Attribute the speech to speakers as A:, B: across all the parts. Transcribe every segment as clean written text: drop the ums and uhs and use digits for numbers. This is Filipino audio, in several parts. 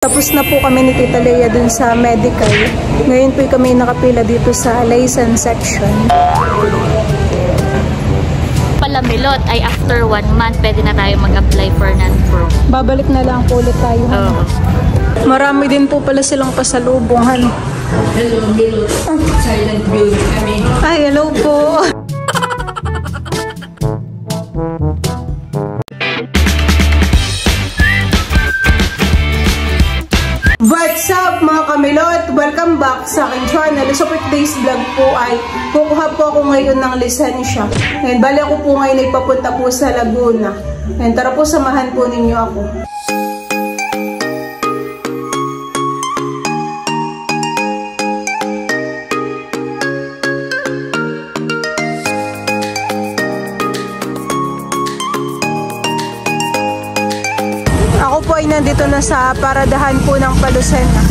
A: Tapos na po kami ni Tita Lea dun sa medical. Ngayon po kami nakapila dito sa license section.
B: Palamilot ay after 1 month, pwede na tayo mag-apply for non-pro.
A: Babalik na lang po ulit tayo. Marami din po pala silang pasalubungan.
C: Hello, Milot. Silent view kami.
A: Ay, hello po. What's up mga kamilot? Welcome back sa aking channel. So for today's vlog po ay kukuha po ako ngayon ng lisensya. And bali ako po ngayon ay papunta po sa Laguna. And tara po, samahan po ninyo ako. Ako po ay nandito na sa paradahan po ng Palusena.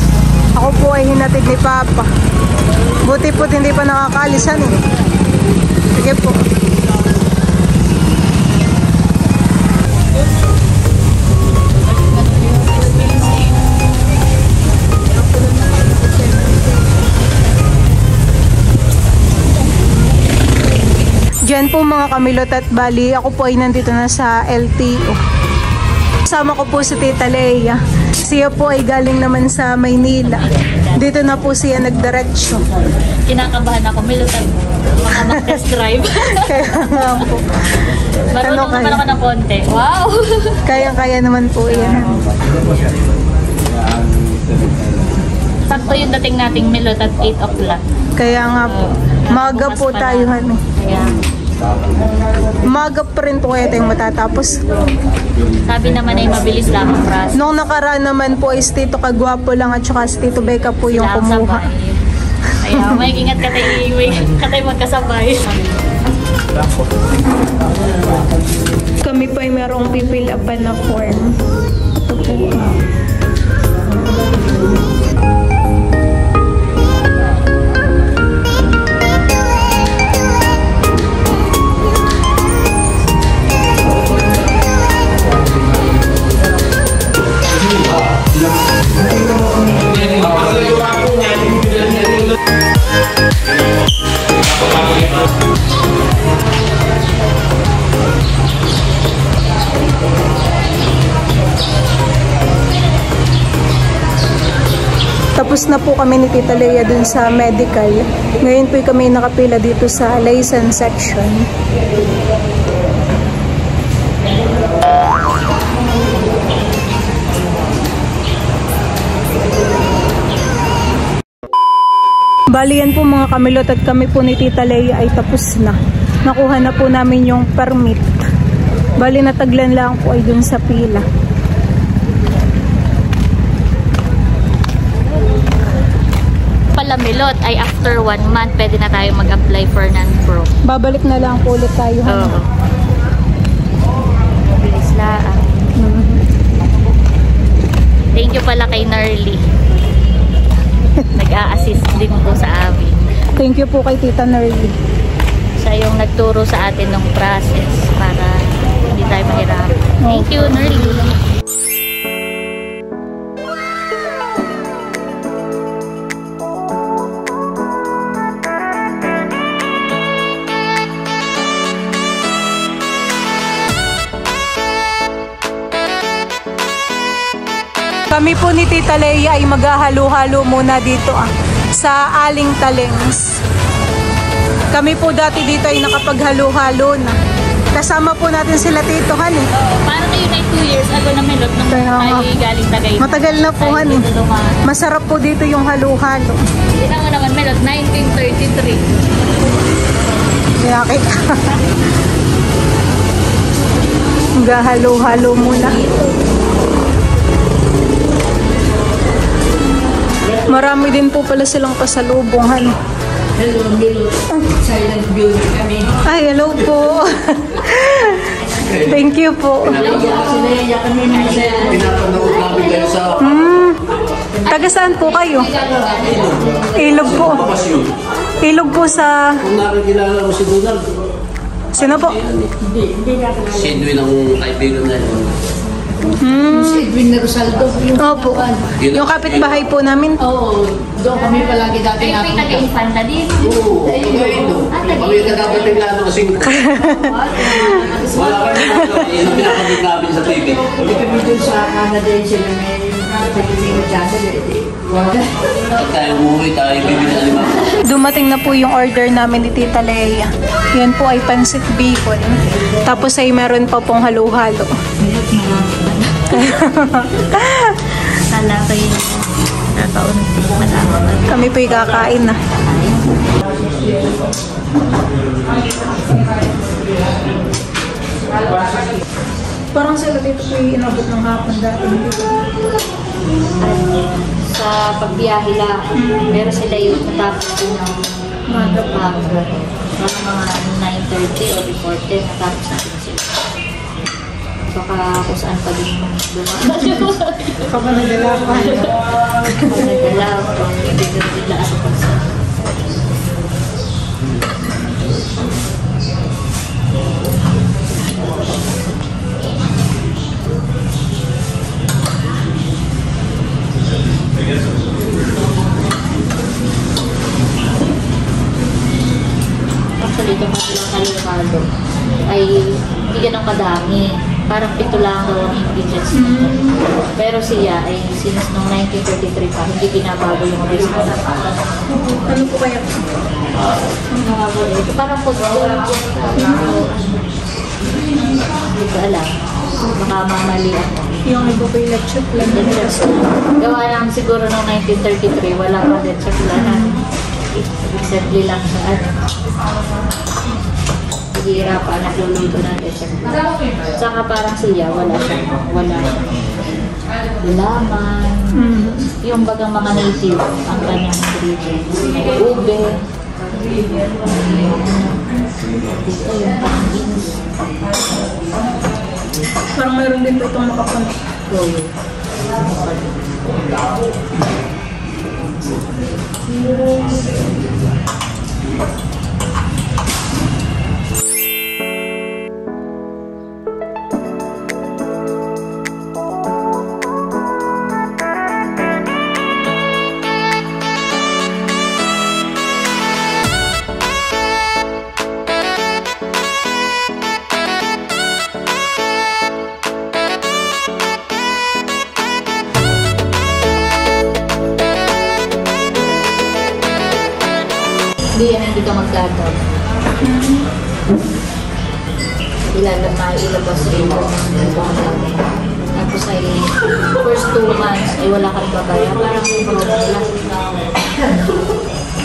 A: Ako po ay hinatid ni Papa. Buti po hindi pa nakakalisan eh. Sige po. Diyan po mga kamilot at bali, ako po ay nandito na sa LTO. Kasama ko po si Tita Lea. Siya po ay galing naman sa Maynila. Dito na po siya nagdiretso.
B: Kinakabahan ako, Milutan. Baka mag-test drive.
A: Kaya nga po.
B: Marunong naman ako ng konti. Wow!
A: Kaya naman po yan.
B: Sakto yung dating nating Milot at 8 o'clock.
A: Kaya nga po. Maga po tayo, honey.
B: Kaya.
A: Maga pa rin po kaya tayong matatapos.
B: Sabi naman ay mabilis lang ang process.
A: Nung nakaraan naman po is Tito Kagwapo lang at saka si Tito Becca po yung kumuha.
B: Kaya may ingat ka tayo magkasabay.
A: Kami po ay merong pipil upan na form. Ito po. Tapos na po kami ni Tita Lea dun sa medical. Ngayon po kami nakapila dito sa license section. Bali yan po mga kamilot at kami po ni Tita Lea ay tapos na. Nakuha na po namin yung permit. Bali nataglan lang po ay dun sa pila.
B: Palamilot ay after 1 month, pwede na tayo mag-apply for non-pro.
A: Babalik na lang po ulit tayo.
B: Oo. Bilis lang. Thank you pala kay Nerly. Nag-a-assist din po sa amin.
A: Thank you po kay Tita Nerly.
B: Siya yung nagturo sa atin ng process para hindi tayo mahirapan. Thank you, Nerly.
A: Kami po ni Tita Lea ay maghahalo-halo muna dito sa Aling Talings. Kami po dati dito ay nakapaghalo-halo na. Kasama po natin sila Tito Hani.
B: Paano na yun ay 2 years ago na Milot nung tayo galing Tagaytay?
A: Matagal na po Hani. Masarap po dito yung halo-halo.
B: Hindi naman Milot, 1933.
A: Kaya kita. Maghahalo-halo muna. Marami din po pala silang pasalubungan.
C: Hello, Milot. Silent view kami.
A: Ay, hello po. Thank you po.
C: Sinaya kami na
D: Pinapanood namin kayo sa
A: Taga saan po kayo? Ilog po. Ilog po sa...
D: Kung nakikilala mo si Donald.
A: Sino po?
D: Si Edwin ang kaibigan na yun.
C: Si Edwin Rosaldo.
A: Opo. Yung kapitbahay po namin.
C: Oo, doon kami palagi dati
B: Ay, may
C: napunta.
B: taga-infanta din.
D: Oo, kami ka dapat yung lalo kasi wala ka naman. Yun ang pinakabig namin sa TV.
C: Hindi kami doon sa Canada yung sila may pag-ibig channel.
D: At tayo umuwi, tayo bibili na lima.
A: Dumating na po yung order namin ni Tita Lea. Yan po ay pansit bacon. Tapos ay meron pa pong halo-halo.
B: Kala ko yung kakaunti. Malaman.
A: Kami po yung kakain na. Parang sila dito po yung inabot ng hapon dati.
B: Sa pagbiyahe lang, pero sila yung natapos din ng mga mga 9:30 o before 10, natapos natin sila. Baka kung saan pa din dumaan.
A: Kapag nagdala pa.
B: Kapag nagdala, hindi ko nila sa pagsa. Actually, itong kanilang halo ay hindi ganun kadami. Parang 7 lang daw ang ingredients nito. Pero siya ay since noong 1933 pa, hindi binabago yung recipe.
A: Ano po kaya?
B: Parang food hindi ko alam. Baka mamali ako.
A: Yung iba po yung lecture plan.
B: Gawa lang siguro noong 1933, wala pa din sa planan. Exactly lang sa ano. Hihirapan, nagluluto ng dessert. Saka parang siya, wala laman. Yung bagang mga native, ang kanyang ingredients. Ube. Dito yung pangins.
A: Parang mayroon din po itong makapunta.
B: Goyo. Hindi ka magdadab. Ilabas rin mo. Tapos ay first 2 months ay wala kang babaya.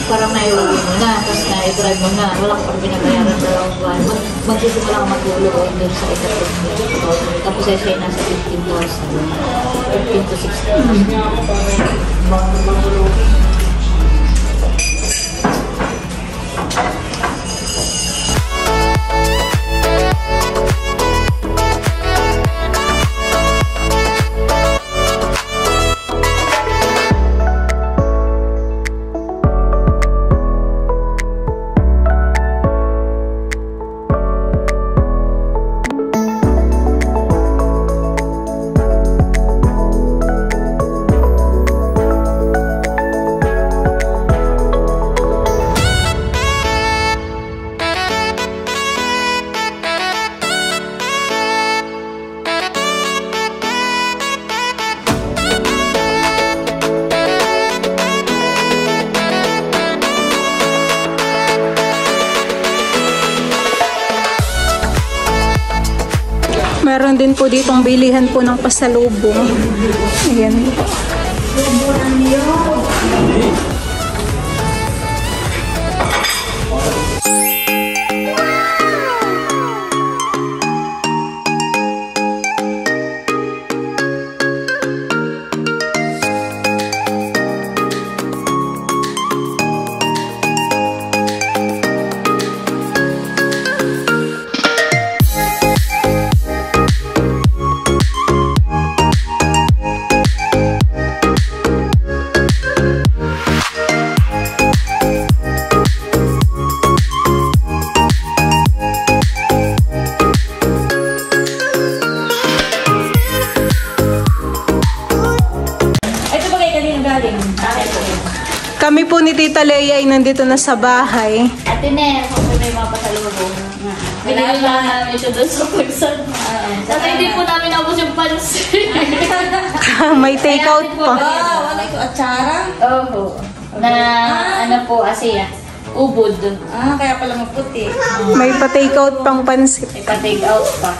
B: Parang naiwagi mo na. Tapos na-drive mo na. Wala ka pang binabayaran sa buwan. Magsisimula ka matulog doon sa ikatlong. Tapos ay siya nasa 15,000. 15 to 16,000.
A: Meron din po ditong bilihan po ng pasalubong. Ayan. Kami po ni Tita Leia ay nandito na sa bahay.
B: Ate Ne, kung may mga pasalubong. Binili lang namin siya doon sa pagsan. Dati hindi po namin naubos yung pansin.
A: May take out pa.
C: Wala ito atsara?
B: Oo. Na ano po, Asia. Ubod.
C: Kaya pala maputi.
A: May pa-take out pang pansit.
B: May pa-take out pa.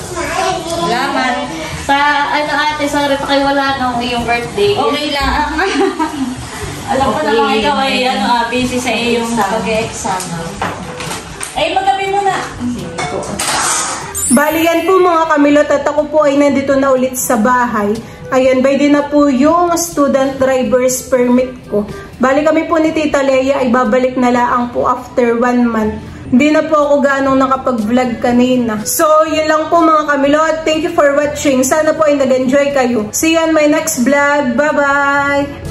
C: Salamat.
B: Sa ano ate, sorry pa kayo wala nung iyong birthday.
C: Okay lang. Alam ko naman ikaw ay busy sa iyong pag-exam. Ay, magabi muna.
A: Bali yan po mga kamilot at ako po ay nandito na ulit sa bahay. Ayan, by din na po yung student driver's permit ko. Bali kami po ni Tita Leia ay babalik na laang po after 1 month. Hindi na po ako ganong nakapag-vlog kanina. So, yun lang po mga kamilot. Thank you for watching. Sana po ay nag-enjoy kayo. See you on my next vlog. Bye-bye!